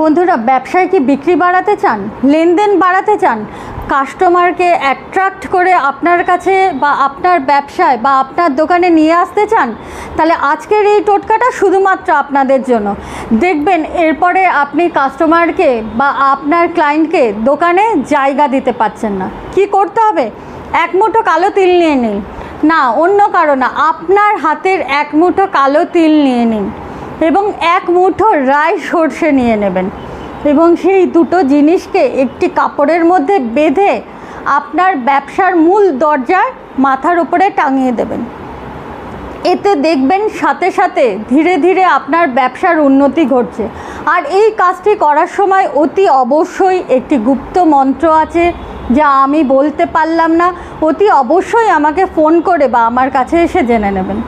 বন্ধুরা, ব্যবসায় কি বিক্রি বাড়াতে চান, লেনদেন বাড়াতে চান, কাস্টমারকে অ্যাট্রাক্ট করে আপনার কাছে বা আপনার ব্যবসায় বা আপনার দোকানে নিয়ে আসতে চান, তাহলে আজকের এই টোটকাটা শুধুমাত্র আপনাদের জন্য। দেখবেন এরপরে আপনি কাস্টমারকে বা আপনার ক্লায়েন্টকে দোকানে জায়গা দিতে পারছেন না। কি করতে হবে? এক মুঠো কালো তিল নিয়ে নিন, না অন্য কারো না, আপনার হাতের এক মুঠো কালো তিল নিয়ে নিন এবং এক মুঠো রাই সর্ষে নিয়ে নেবেন এবং সেই দুটো জিনিসকে একটি কাপড়ের মধ্যে বেঁধে আপনার ব্যবসার মূল দরজার মাথার উপরে টাঙিয়ে দেবেন। এতে দেখবেন সাথে সাথে ধীরে ধীরে আপনার ব্যবসার উন্নতি ঘটছে। আর এই কাজটি করার সময় অতি অবশ্যই একটি গুপ্ত মন্ত্র আছে, যা আমি বলতে পারলাম না। অতি অবশ্যই আমাকে ফোন করে বা আমার কাছে এসে জেনে নেবেন।